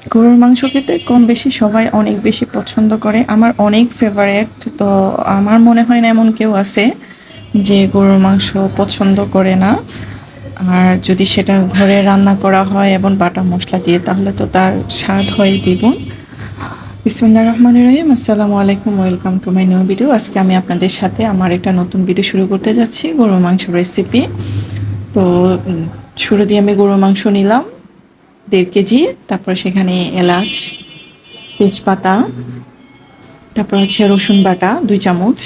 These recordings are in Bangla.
গরুর মাংস খেতে কম বেশি সবাই অনেক বেশি পছন্দ করে। আমার অনেক ফেভারেট। তো আমার মনে হয় না এমন কেউ আছে যে গরুর মাংস পছন্দ করে না। আর যদি সেটা ঘরে রান্না করা হয় এবং বাটা মশলা দিয়ে, তাহলে তো তার স্বাদ হয় দ্বিগুণ। বিসমিল্লাহির রহমানির রহিম। আসসালামু আলাইকুম, welcome to my new video. আজকে আমি আপনাদের সাথে আমার একটা নতুন ভিডিও শুরু করতে যাচ্ছি, গরুর মাংস রেসিপি। তো শুরু দিয়ে আমি গরুর মাংস নিলাম 1.5 কেজি। তারপর সেখানে এলাচ, তেজপাতা, তারপর হচ্ছে রসুন বাটা 2 চামচ,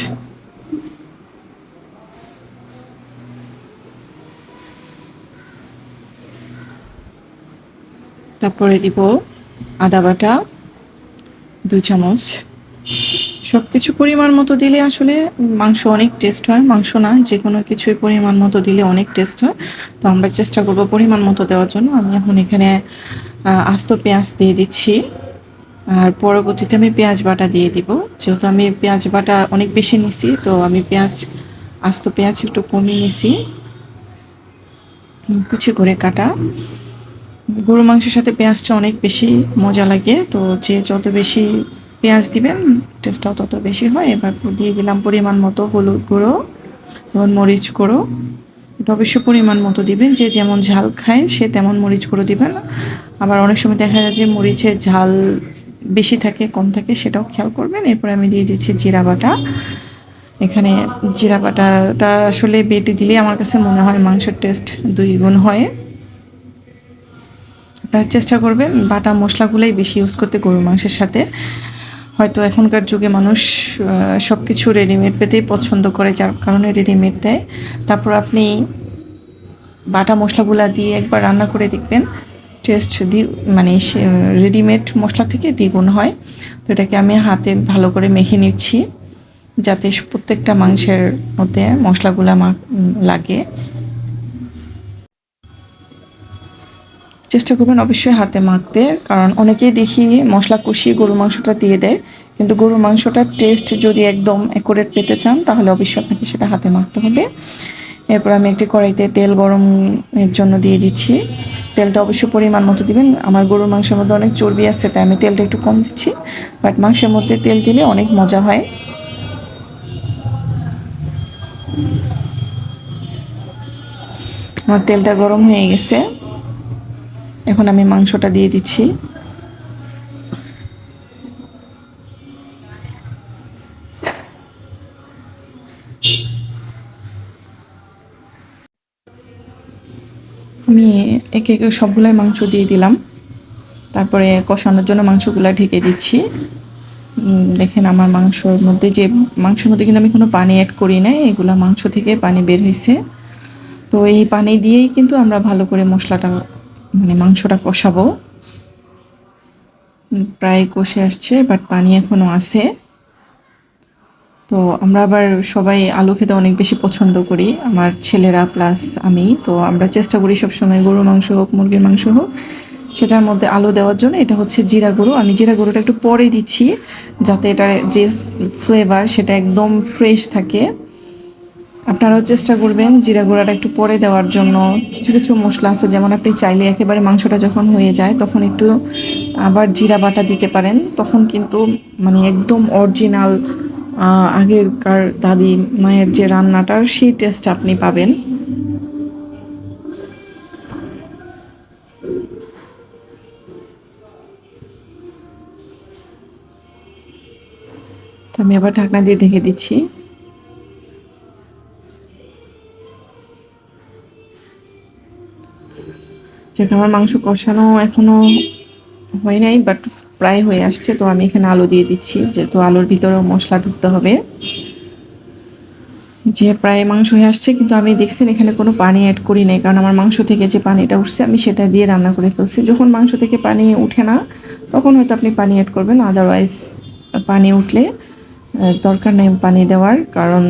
তারপরে দিব আদা বাটা 2 চামচ। সব কিছু পরিমাণ মতো দিলে আসলে মাংস অনেক টেস্ট হয়। মাংস না, যে কোনো কিছুই পরিমাণ মতো দিলে অনেক টেস্ট হয়। তো আমরা চেষ্টা করব পরিমাণ মতো দেওয়ার জন্য। আমি এখন এখানে আস্ত পেঁয়াজ দিয়ে দিচ্ছি। আর পরবর্তীতে আমি পেঁয়াজ বাটা দিয়ে দিব। যেহেতু আমি পেঁয়াজ বাটা অনেক বেশি নিছি, তো আমি আস্ত পেঁয়াজ একটু কমিয়ে নিছি, কুচি করে কাটা। গরু মাংসের সাথে পেঁয়াজটা অনেক বেশি মজা লাগে। তো যে যত বেশি পেঁয়াজ দিবেন, টেস্টটাও তত বেশি হয়। এবার দিয়ে দিলাম পরিমাণ মতো হলুদ গুঁড়ো এবং মরিচ গুঁড়ো। এটা অবশ্য পরিমাণ মতো দিবেন, যে যেমন ঝাল খায় সে তেমন মরিচ গুঁড়ো দিবেন। আবার অনেক সময় দেখা যায় যে মরিচের ঝাল বেশি থাকে কম থাকে, সেটাও খেয়াল করবেন। এরপরে আমি দিয়ে দিচ্ছি জিরা বাটা। এখানে জিরা বাটাটা আসলে বেটে দিলে আমার কাছে মনে হয় মাংসের টেস্ট 2 গুণ হয়। আপনারা চেষ্টা করবেন বাটা মশলাগুলোই বেশি ইউজ করতে গরুর মাংসের সাথে। হয়তো এখনকার যুগে মানুষ সব কিছু রেডিমেড পেতেই পছন্দ করে, যার কারণে রেডিমেড দেয়। তারপর আপনি বাটা মশলাগুলা দিয়ে একবার রান্না করে দেখবেন, টেস্ট মানে রেডিমেড মশলা থেকে দ্বিগুণ হয়। তো এটাকে আমি হাতে ভালো করে মেখে নিচ্ছি, যাতে প্রত্যেকটা মাংসের মধ্যে মশলাগুলা লাগে। চেষ্টা করবেন অবশ্যই হাতে মাখতে, কারণ অনেকেই দেখি মশলা কষিয়ে গরুর মাংসটা দিয়ে দেয়। কিন্তু গরুর মাংসটার টেস্ট যদি একদম অ্যাকুরেট পেতে চান, তাহলে অবশ্যই আপনাকে সেটা হাতে মাখতে হবে। এরপর আমি একটি কড়াইতে তেল গরমের জন্য দিয়ে দিচ্ছি। তেলটা অবশ্যই পরিমাণ মতো দিবেন। আমার গরুর মাংসের মধ্যে অনেক চর্বি আছে, তাই আমি তেলটা একটু কম দিচ্ছি। বাট মাংসের মধ্যে তেল দিলে অনেক মজা হয়। আমার তেলটা গরম হয়ে গেছে, এখন আমি মাংসটা দিয়ে দিচ্ছি। আমি একে একে সবগুলাই মাংস দিয়ে দিলাম। তারপরে কষানোর জন্য মাংসগুলো ঢেকে দিচ্ছি। দেখেন আমার মাংসের মধ্যে কিন্তু আমি কোনো পানি অ্যাড করি নাই, এগুলা মাংস থেকে পানি বের হয়েছে। তো এই পানি দিয়েই কিন্তু আমরা ভালো করে মশলাটা মানে মাংসটা কষাবো। প্রায় কষে আসছে, বাট পানি এখনও আছে। তো আমরা আবার সবাই আলু খেতে অনেক বেশি পছন্দ করি, আমার ছেলেরা প্লাস আমি। তো আমরা চেষ্টা করি সবসময় গরুর মাংস হোক মুরগির মাংস হোক, সেটার মধ্যে আলু দেওয়ার জন্য। এটা হচ্ছে জিরা গুঁড়ো, আমি জিরা গুঁড়োটা একটু পরে দিচ্ছি, যাতে এটার যে ফ্লেভার সেটা একদম ফ্রেশ থাকে। আপনারাও চেষ্টা করবেন জিরা গুঁড়াটা একটু পরে দেওয়ার জন্য। কিছু কিছু মশলা আছে, যেমন আপনি চাইলে একেবারে মাংসটা যখন হয়ে যায় তখন একটু আবার জিরা বাটা দিতে পারেন, তখন কিন্তু মানে একদম অরিজিনাল আগেরকার দাদি মায়ের যে রান্নাটার সেই টেস্ট আপনি পাবেন। তো আমি আবার ঢাকনা দিয়ে ঢেকে দিচ্ছি। যেখানে আমার মাংস কষানো এখনও হয় নাই, বাট প্রায় হয়ে আসছে। তো আমি এখানে আলু দিয়ে দিচ্ছি, যেহেতু আলুর ভিতরেও মশলা ঢুকতে হবে। যে প্রায় মাংস হয়ে আসছে, কিন্তু আমি দেখছেন এখানে কোনো পানি অ্যাড করি নাই, কারণ আমার মাংস থেকে যে পানিটা উঠছে আমি সেটা দিয়ে রান্না করে ফেলছি। যখন মাংস থেকে পানি উঠে না, তখন হয়তো আপনি পানি অ্যাড করবেন। আদারওয়াইজ পানি উঠলে দরকার নেই পানি দেওয়ার, কারণ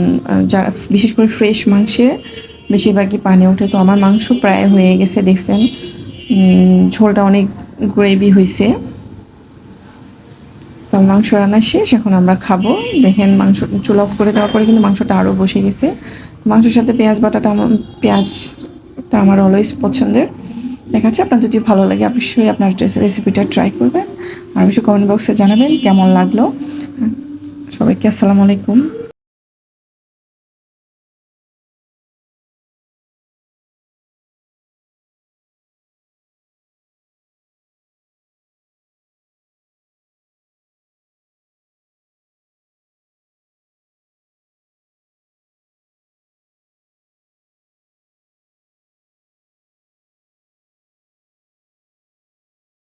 যারা বিশেষ করে ফ্রেশ মাংসে বেশিরভাগই পানি ওঠে। তো আমার মাংস প্রায় হয়ে গেছে, দেখছেন ঝোলটা অনেক গ্রেভি হয়েছে। তো মাংস রান্না শেষ, এখন আমরা খাবো। দেখেন মাংস চুলা অফ করে দেওয়ার পরে কিন্তু মাংসটা আরও বসে গেছে। মাংসের সাথে পেঁয়াজটা আমার অলওয়েজ পছন্দের। দেখাচ্ছি। আপনার যদি ভালো লাগে অবশ্যই আপনার রেসিপিটা ট্রাই করবেন আর অবশ্যই কমেন্ট বক্সে জানাবেন কেমন লাগলো। সবাইকে আসসালামু আলাইকুম।